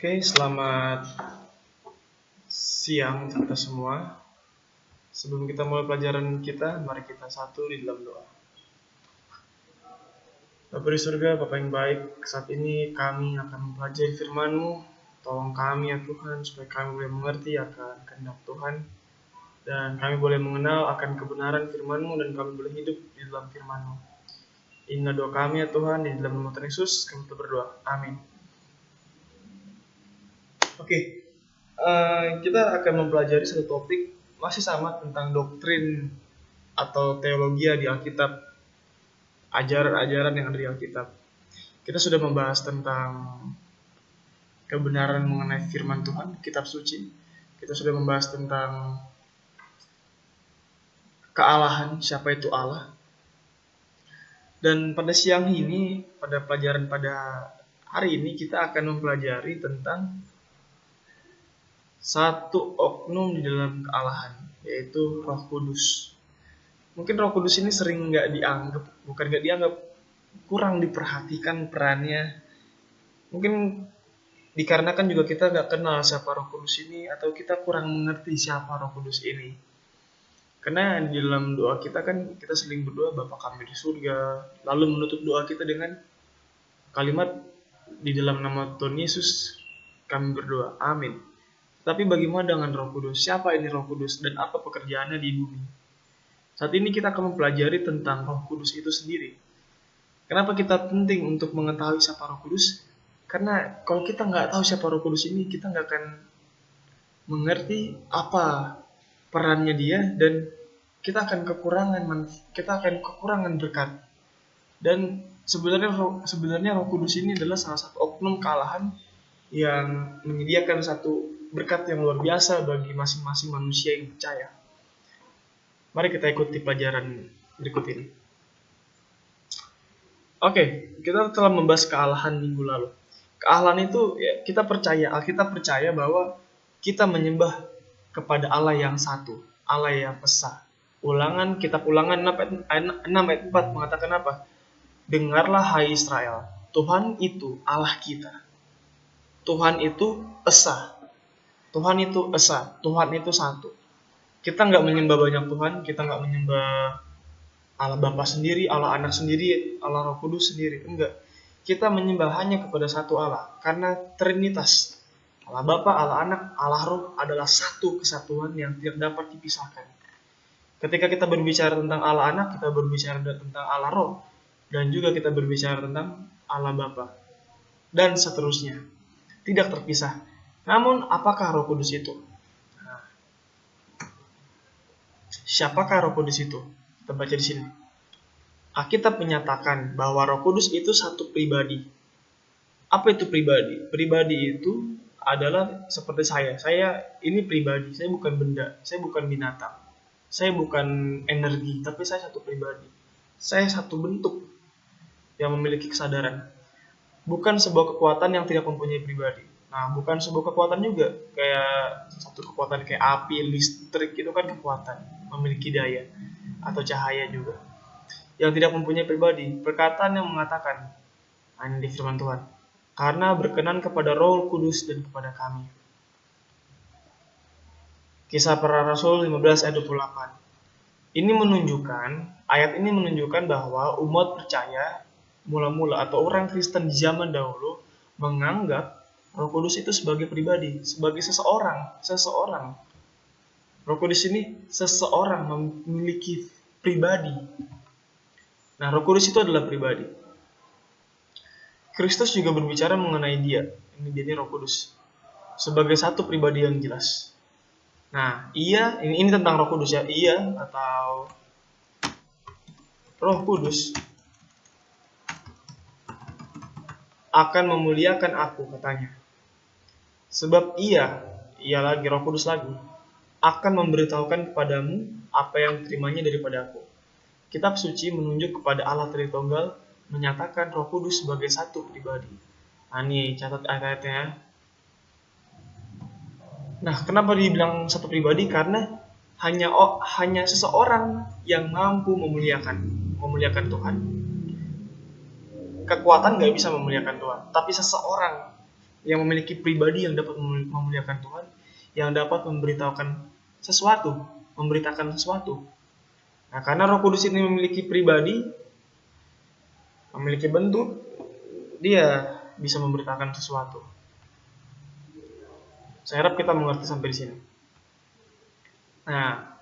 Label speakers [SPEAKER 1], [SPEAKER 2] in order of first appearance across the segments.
[SPEAKER 1] Oke, selamat siang kita semua. Sebelum kita mulai pelajaran kita, mari kita satu di dalam doa. Bapa di surga, Bapa yang baik, saat ini kami akan mempelajari firman-Mu. Tolong kami ya Tuhan, supaya kami boleh mengerti akan kehendak Tuhan. Dan kami boleh mengenal akan kebenaran firman-Mu dan kami boleh hidup di dalam firman-Mu. Inilah doa kami ya Tuhan, di dalam nama Tuhan Yesus kami berdoa. Amin. Oke, kita akan mempelajari satu topik masih sama tentang doktrin atau teologi di Alkitab, ajaran-ajaran yang ada di Alkitab. Kita sudah membahas tentang kebenaran mengenai firman Tuhan, kitab suci. Kita sudah membahas tentang kealahan, siapa itu Allah. Dan pada siang ini, pada pelajaran pada hari ini, kita akan mempelajari tentang satu oknum di dalam kealahan, yaitu Roh Kudus. Mungkin Roh Kudus ini sering kurang diperhatikan perannya. Mungkin dikarenakan juga kita nggak kenal siapa Roh Kudus ini, atau kita kurang mengerti siapa Roh Kudus ini. Karena di dalam doa kita kan kita sering berdoa Bapa kami di surga, lalu menutup doa kita dengan kalimat di dalam nama Tuhan Yesus kami berdoa, amin. Tapi bagaimana dengan Roh Kudus? Siapa ini Roh Kudus dan apa pekerjaannya di bumi? Saat ini kita akan mempelajari tentang Roh Kudus itu sendiri. Kenapa kita penting untuk mengetahui siapa Roh Kudus? Karena kalau kita nggak tahu siapa Roh Kudus ini, kita nggak akan mengerti apa perannya dia, dan kita akan kekurangan berkat. Dan sebenarnya Roh Kudus ini adalah salah satu oknum kealahan yang menyediakan satu berkat yang luar biasa bagi masing-masing manusia yang percaya. Mari kita ikuti pelajaran berikut ini. Oke, kita telah membahas kealahan minggu lalu. Kealahan itu ya, kita percaya bahwa kita menyembah kepada Allah yang satu, Allah yang esa. Kitab Ulangan 6 ayat 4 mengatakan apa? Dengarlah hai Israel, Tuhan itu Allah kita. Tuhan itu esa. Tuhan itu esa, Tuhan itu satu. Kita nggak menyembah banyak Tuhan, kita nggak menyembah Allah Bapa sendiri, Allah Anak sendiri, Allah Roh Kudus sendiri, enggak. Kita menyembah hanya kepada satu Allah, karena Trinitas, Allah Bapa, Allah Anak, Allah Roh adalah satu kesatuan yang tidak dapat dipisahkan. Ketika kita berbicara tentang Allah Anak, kita berbicara tentang Allah Roh, dan juga kita berbicara tentang Allah Bapa, dan seterusnya, tidak terpisah. Namun, apakah Roh Kudus itu? Siapakah Roh Kudus itu? Kita baca di sini. Alkitab menyatakan bahwa Roh Kudus itu satu pribadi. Apa itu pribadi? Pribadi itu adalah seperti saya. Saya ini pribadi. Saya bukan benda. Saya bukan binatang. Saya bukan energi. Tapi saya satu pribadi. Saya satu bentuk yang memiliki kesadaran. Bukan sebuah kekuatan yang tidak mempunyai pribadi. Nah, bukan sebuah kekuatan juga. Kayak satu kekuatan kayak api, listrik, itu kan kekuatan. Memiliki daya. Atau cahaya juga. Yang tidak mempunyai pribadi. Perkataan yang mengatakan, ini di firman Tuhan, karena berkenan kepada Roh Kudus dan kepada kami. Kisah Para Rasul 15 ayat 28. Ayat ini menunjukkan bahwa umat percaya mula-mula atau orang Kristen di zaman dahulu menganggap Roh Kudus itu sebagai pribadi, sebagai seseorang. Roh Kudus ini seseorang memiliki pribadi. Nah, Roh Kudus itu adalah pribadi. Kristus juga berbicara mengenai dia. Ini Roh Kudus sebagai satu pribadi yang jelas. Nah, ini tentang Roh Kudus ya. Atau Roh Kudus akan memuliakan aku, katanya. Sebab ia lagi Roh Kudus lagi, akan memberitahukan kepadamu apa yang terimanya daripada aku. Kitab suci menunjuk kepada Allah Tritunggal, menyatakan Roh Kudus sebagai satu pribadi. Nah, ini catat ayat-ayatnya. Nah, kenapa dibilang satu pribadi? Karena hanya seseorang yang mampu memuliakan Tuhan. Kekuatan nggak bisa memuliakan Tuhan, tapi seseorang yang memiliki pribadi yang dapat memuliakan Tuhan, yang dapat memberitakan sesuatu. Nah, karena Roh Kudus ini memiliki pribadi, memiliki bentuk, dia bisa memberitakan sesuatu. Saya harap kita mengerti sampai di sini. Nah,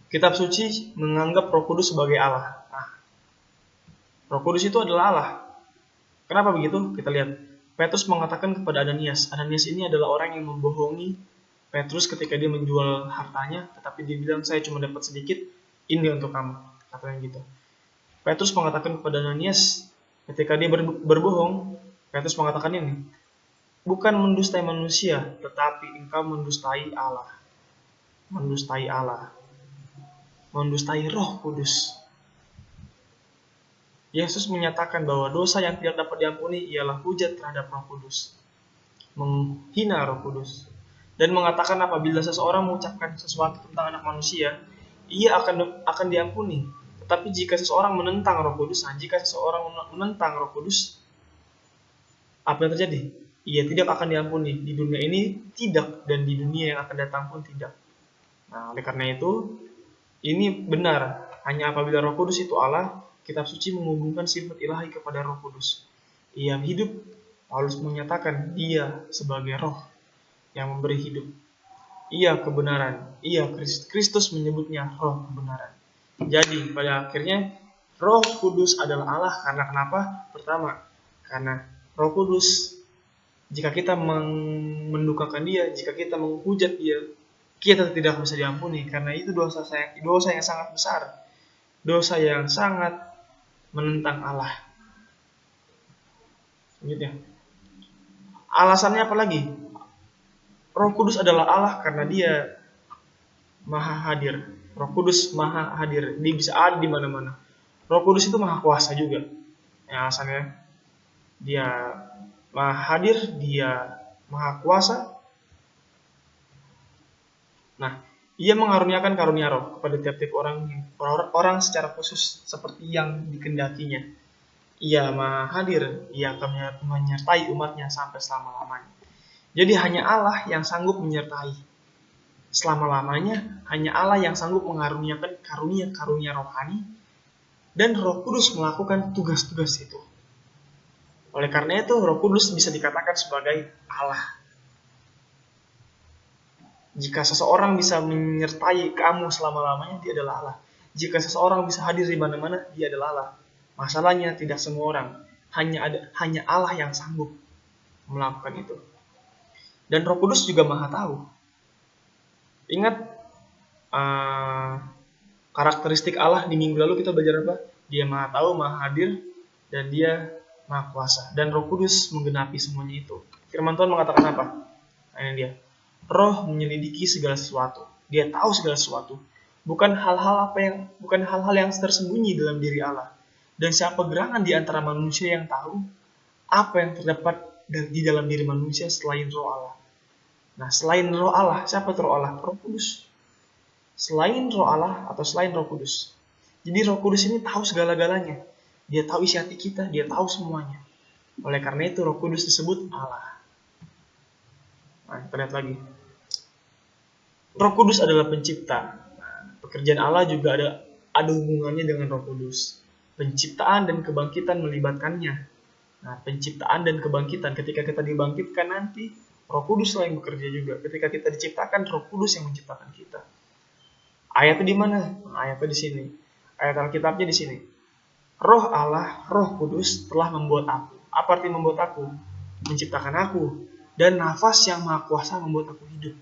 [SPEAKER 1] Kitab suci menganggap Roh Kudus sebagai Allah. Nah, Roh Kudus itu adalah Allah. Kenapa begitu? Kita lihat. Petrus mengatakan kepada Ananias. Ananias ini adalah orang yang membohongi Petrus ketika dia menjual hartanya, tetapi dia bilang, saya cuma dapat sedikit, ini untuk kamu. Katanya gitu. Petrus mengatakan kepada Ananias, ketika dia berbohong, Petrus mengatakan ini, bukan mendustai manusia, tetapi engkau mendustai Allah. Mendustai Allah. Mendustai Roh Kudus. Yesus menyatakan bahwa dosa yang tidak dapat diampuni ialah hujat terhadap Roh Kudus. Menghina Roh Kudus. Dan mengatakan apabila seseorang mengucapkan sesuatu tentang anak manusia, ia akan diampuni. Tetapi jika seseorang menentang Roh Kudus, Roh Kudus, apa yang terjadi? Ia tidak akan diampuni. Di dunia ini tidak, dan di dunia yang akan datang pun tidak. Nah, oleh karena itu, ini benar. Hanya apabila Roh Kudus itu Allah, Kitab suci menghubungkan sifat ilahi kepada Roh Kudus. Ia hidup. Paulus menyatakan dia sebagai roh yang memberi hidup. Ia kebenaran. Ia Kristus menyebutnya roh kebenaran. Jadi pada akhirnya Roh Kudus adalah Allah karena kenapa? Pertama, karena Roh Kudus, jika kita mendukakan dia, jika kita menghujat dia, kita tidak bisa diampuni karena itu dosa yang sangat besar. Dosa yang sangat menentang Allah. Selanjutnya. Alasannya apa lagi? Roh Kudus adalah Allah karena dia maha hadir. Roh Kudus maha hadir. Dia bisa ada di mana-mana. Roh Kudus itu maha kuasa juga. Alasannya dia maha hadir, dia maha kuasa. Nah, ia mengaruniakan karunia roh kepada tiap-tiap orang secara khusus seperti yang dikendakinya. Ia maha hadir, ia akan menyertai umatnya sampai selama-lamanya. Jadi hanya Allah yang sanggup menyertai selama-lamanya, hanya Allah yang sanggup mengaruniakan karunia-karunia rohani, dan Roh Kudus melakukan tugas-tugas itu. Oleh karena itu, Roh Kudus bisa dikatakan sebagai Allah. Jika seseorang bisa menyertai kamu selama-lamanya, dia adalah Allah. Jika seseorang bisa hadir di mana-mana, dia adalah Allah. Masalahnya tidak semua orang, hanya Allah yang sanggup melakukan itu. Dan Roh Kudus juga maha tahu. Ingat karakteristik Allah di minggu lalu kita belajar apa? Dia maha tahu, maha hadir, dan dia maha kuasa. Dan Roh Kudus menggenapi semuanya itu. Firman Tuhan mengatakan apa? Ini dia. Roh menyelidiki segala sesuatu. Dia tahu segala sesuatu. Bukan hal-hal yang tersembunyi dalam diri Allah. Dan siapa gerangan di antara manusia yang tahu apa yang terdapat di dalam diri manusia selain Roh Allah. Nah, selain Roh Allah, siapa itu Roh Allah? Roh Kudus. Selain Roh Allah atau selain Roh Kudus. Jadi Roh Kudus ini tahu segala-galanya. Dia tahu isi hati kita, dia tahu semuanya. Oleh karena itu Roh Kudus disebut Allah. Nah, kita lihat lagi. Roh Kudus adalah pencipta. Nah, pekerjaan Allah juga ada hubungannya dengan Roh Kudus. Penciptaan dan kebangkitan melibatkannya. Nah, penciptaan dan kebangkitan, ketika kita dibangkitkan nanti, Roh Kudus yang bekerja juga. Ketika kita diciptakan, Roh Kudus yang menciptakan kita. Ayatnya di mana? Ayatnya di sini. Ayat Alkitabnya di sini. Roh Allah, Roh Kudus telah membuat aku. Apa arti membuat aku? Menciptakan aku. Dan nafas yang maha kuasa membuat aku hidup.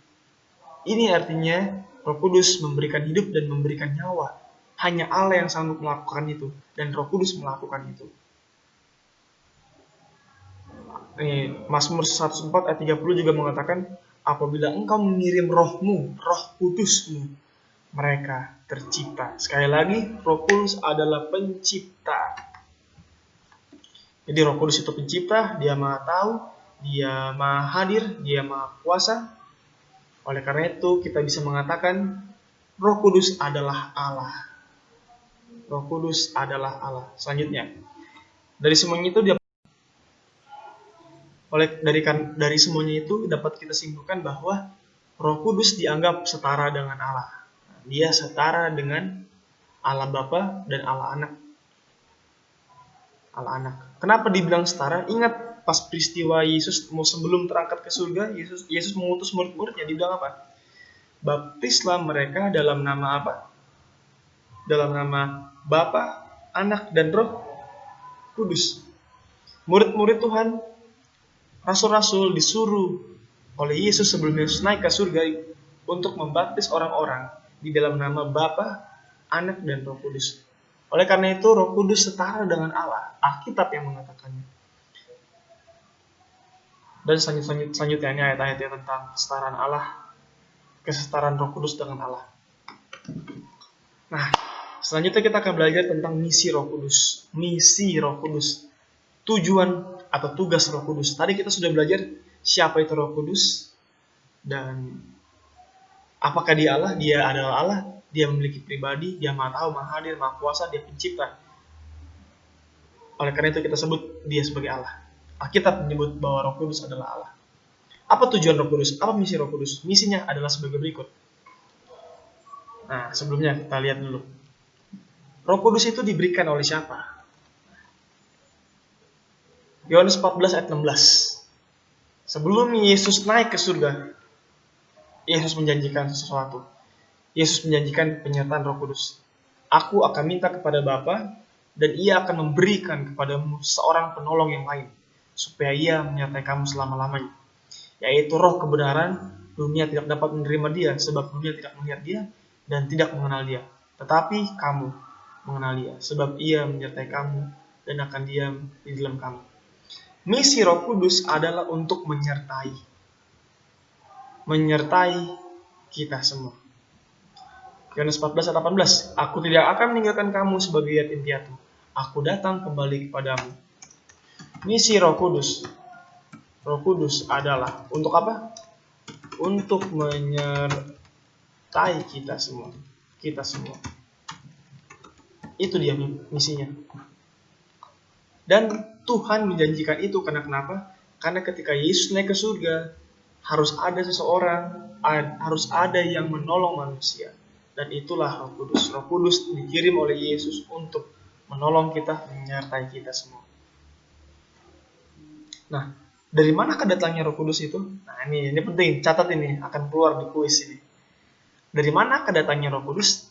[SPEAKER 1] Ini artinya Roh Kudus memberikan hidup dan memberikan nyawa. Hanya Allah yang sanggup melakukan itu. Dan Roh Kudus melakukan itu. Mazmur 104 ayat 30 juga mengatakan, apabila engkau mengirim rohmu, Roh Kudusmu, mereka tercipta. Sekali lagi, Roh Kudus adalah pencipta. Jadi Roh Kudus itu pencipta, dia maha tahu, dia maha hadir, dia maha kuasa. Oleh karena itu kita bisa mengatakan Roh Kudus adalah Allah. Roh Kudus adalah Allah. Selanjutnya, dari semuanya itu dia Dari semuanya itu dapat kita simpulkan bahwa Roh Kudus dianggap setara dengan Allah. Dia setara dengan Allah Bapa dan Allah Anak. Allah Anak. Kenapa dibilang setara? Ingat pas peristiwa Yesus sebelum terangkat ke surga, Yesus mengutus murid-muridnya, dibilang apa? Baptislah mereka dalam nama apa? Dalam nama Bapa, Anak, dan Roh Kudus. Murid-murid Tuhan, rasul-rasul disuruh oleh Yesus sebelum Yesus naik ke surga untuk membaptis orang-orang di dalam nama Bapa, Anak, dan Roh Kudus. Oleh karena itu Roh Kudus setara dengan Allah. Alkitab yang mengatakannya. Dan selanjutnya ini ayat-ayat tentang kesetaraan Allah, kesetaraan Roh Kudus dengan Allah. Nah, selanjutnya kita akan belajar tentang misi Roh Kudus. Misi Roh Kudus. Tujuan atau tugas Roh Kudus. Tadi kita sudah belajar siapa itu Roh Kudus dan apakah dia Allah? Dia adalah Allah. Dia memiliki pribadi. Dia Maha Tahu, Maha Hadir, Maha Kuasa. Dia Pencipta. Oleh karena itu kita sebut dia sebagai Allah. Alkitab menyebut bahwa Roh Kudus adalah Allah. Apa tujuan Roh Kudus? Apa misi Roh Kudus? Misinya adalah sebagai berikut. Nah, sebelumnya kita lihat dulu. Roh Kudus itu diberikan oleh siapa? Yohanes 14 ayat 16. Sebelum Yesus naik ke surga, Yesus menjanjikan sesuatu. Yesus menjanjikan penyertaan Roh Kudus. Aku akan minta kepada Bapa dan ia akan memberikan kepadamu seorang penolong yang lain, supaya ia menyertai kamu selama-lamanya. Yaitu Roh kebenaran. Dunia tidak dapat menerima dia, sebab dunia tidak melihat dia dan tidak mengenal dia. Tetapi kamu mengenal dia, sebab ia menyertai kamu dan akan diam di dalam kamu. Misi Roh Kudus adalah untuk menyertai kita semua. Yohanes 14 ayat 18. Aku tidak akan meninggalkan kamu sebagai yatim piatu. Aku datang kembali kepadamu. Misi Roh Kudus. Roh Kudus adalah untuk apa? Untuk menyertai kita semua. Itu dia misinya. Dan Tuhan menjanjikan itu karena kenapa? Karena ketika Yesus naik ke surga, harus ada seseorang, harus ada yang menolong manusia. Dan itulah Roh Kudus. Roh Kudus dikirim oleh Yesus untuk menolong kita, menyertai kita semua. Nah, dari mana datangnya Roh Kudus itu? Nah, ini penting, catat ini, akan keluar di kuis ini. Dari mana datangnya Roh Kudus?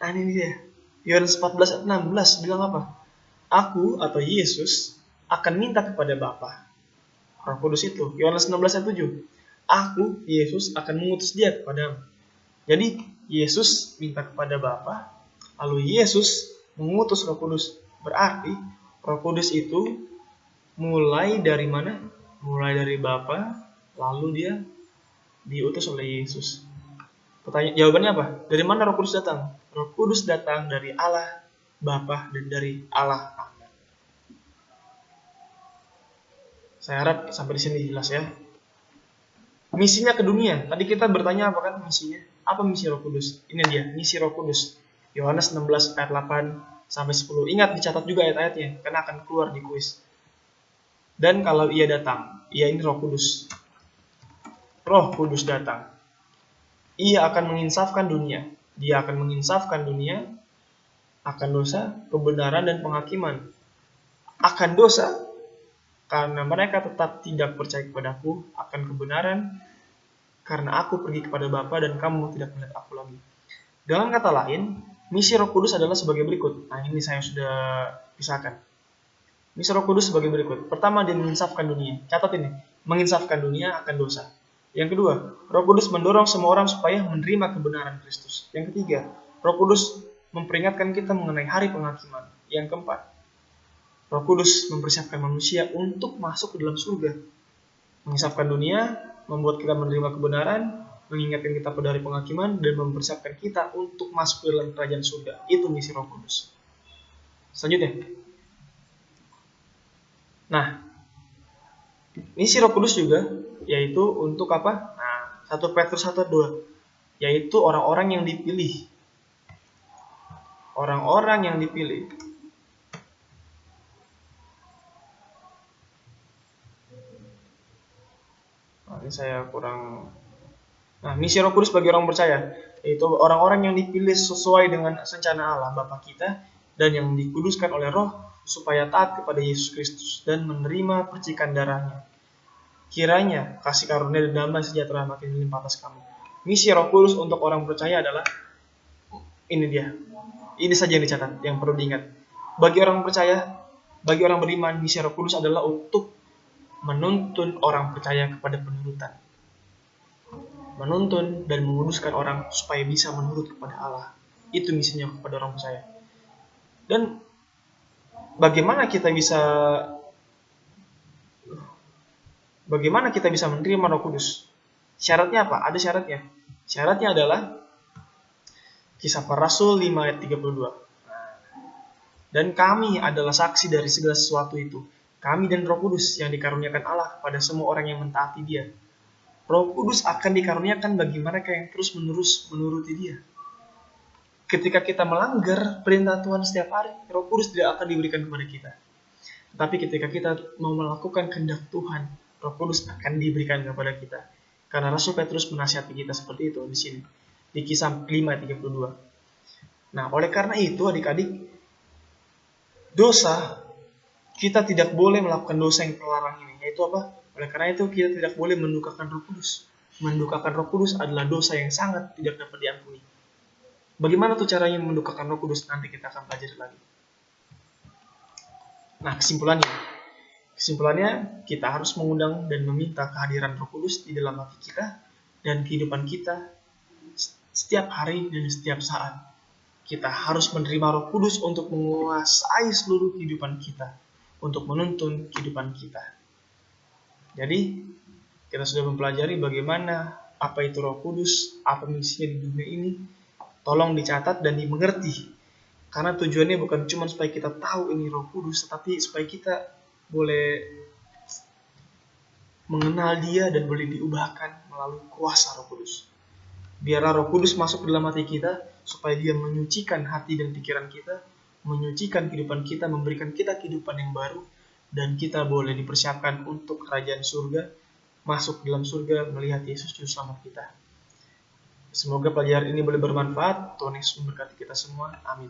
[SPEAKER 1] Nah, ini dia. Yohanes 14 ayat 16 bilang apa? Aku atau Yesus akan minta kepada Bapa. Roh Kudus itu. Yohanes 16 ayat 7. Aku, Yesus, akan mengutus dia kepadamu. Jadi, Yesus minta kepada Bapa, lalu Yesus mengutus Roh Kudus. Berarti, Roh Kudus itu mulai dari mana? Mulai dari Bapa, lalu dia diutus oleh Yesus. Jawabannya apa? Dari mana Roh Kudus datang? Roh Kudus datang dari Allah Bapa dan dari Allah Anak. Saya harap sampai di sini jelas ya. Misinya ke dunia. Tadi kita bertanya apa kan misinya? Apa misi Roh Kudus? Ini dia, misi Roh Kudus. Yohanes 16 ayat 8 sampai 10. Ingat dicatat juga ayat-ayatnya karena akan keluar di kuis. Dan kalau ia datang, ia ini Roh Kudus. Roh Kudus datang. Ia akan menginsafkan dunia. Dia akan menginsafkan dunia akan dosa, kebenaran, dan penghakiman. Akan dosa, karena mereka tetap tidak percaya kepadaku, akan kebenaran, karena aku pergi kepada Bapa dan kamu tidak melihat aku lagi. Dalam kata lain, misi Roh Kudus adalah sebagai berikut. Nah, ini saya sudah pisahkan. Misi Roh Kudus sebagai berikut. Pertama, dia menginsafkan dunia. Catat ini, menginsafkan dunia akan dosa. Yang kedua, Roh Kudus mendorong semua orang supaya menerima kebenaran Kristus. Yang ketiga, Roh Kudus memperingatkan kita mengenai hari penghakiman. Yang keempat, Roh Kudus mempersiapkan manusia untuk masuk ke dalam surga. Mengisafkan dunia, membuat kita menerima kebenaran, mengingatkan kita pada hari penghakiman, dan mempersiapkan kita untuk masuk ke dalam kerajaan surga. Itu misi Roh Kudus. Selanjutnya. Nah, misi Roh Kudus juga, yaitu untuk apa? Nah, 1 Petrus 1:2, yaitu orang-orang yang dipilih. Orang-orang yang dipilih. ini saya kurang. Nah, misi Roh Kudus bagi orang percaya, yaitu orang-orang yang dipilih sesuai dengan rencana Allah Bapa kita dan yang dikuduskan oleh Roh supaya taat kepada Yesus Kristus dan menerima percikan darahnya. Kiranya kasih karunia dan damai sejahtera makin melimpah atas kamu. Misi Roh Kudus untuk orang percaya adalah ini dia. Ini saja yang dicatat, yang perlu diingat. Bagi orang percaya, bagi orang beriman, misi Roh Kudus adalah untuk menuntun orang percaya kepada penurutan. Menuntun dan menguduskan orang supaya bisa menurut kepada Allah. Itu misinya kepada orang percaya. Dan bagaimana kita bisa menerima Roh Kudus? Syaratnya apa? Ada syaratnya. Syaratnya adalah Kisah Para Rasul 5 ayat 32. Dan kami adalah saksi dari segala sesuatu itu. Kami dan Roh Kudus yang dikaruniakan Allah kepada semua orang yang mentaati Dia. Roh Kudus akan dikaruniakan bagi mereka yang terus-menerus menuruti Dia. Ketika kita melanggar perintah Tuhan setiap hari, Roh Kudus tidak akan diberikan kepada kita. Tetapi ketika kita mau melakukan kehendak Tuhan, Roh Kudus akan diberikan kepada kita. Karena Rasul Petrus menasihati kita seperti itu di sini. Di Kisah 5:32. Nah, oleh karena itu adik-adik, kita tidak boleh melakukan dosa yang terlarang ini. Yaitu apa? Oleh karena itu kita tidak boleh mendukakan Roh Kudus. Mendukakan Roh Kudus adalah dosa yang sangat tidak dapat diampuni. Bagaimana tuh caranya mendukakan Roh Kudus? Nanti kita akan pelajari lagi. Nah, kesimpulannya kita harus mengundang dan meminta kehadiran Roh Kudus di dalam hati kita dan kehidupan kita setiap hari dan setiap saat. Kita harus menerima Roh Kudus untuk menguasai seluruh kehidupan kita, untuk menuntun kehidupan kita. Jadi, kita sudah mempelajari bagaimana apa itu Roh Kudus, apa misinya di dunia ini. Tolong dicatat dan dimengerti. Karena tujuannya bukan cuma supaya kita tahu ini Roh Kudus, tetapi supaya kita boleh mengenal Dia dan boleh diubahkan melalui kuasa Roh Kudus. Biarlah Roh Kudus masuk ke dalam hati kita, supaya Dia menyucikan hati dan pikiran kita, menyucikan kehidupan kita, memberikan kita kehidupan yang baru, dan kita boleh dipersiapkan untuk kerajaan surga, masuk ke dalam surga, melihat Yesus Juru Selamat kita. Semoga pelajaran ini boleh bermanfaat. Tuhan Yesus memberkati kita semua. Amin.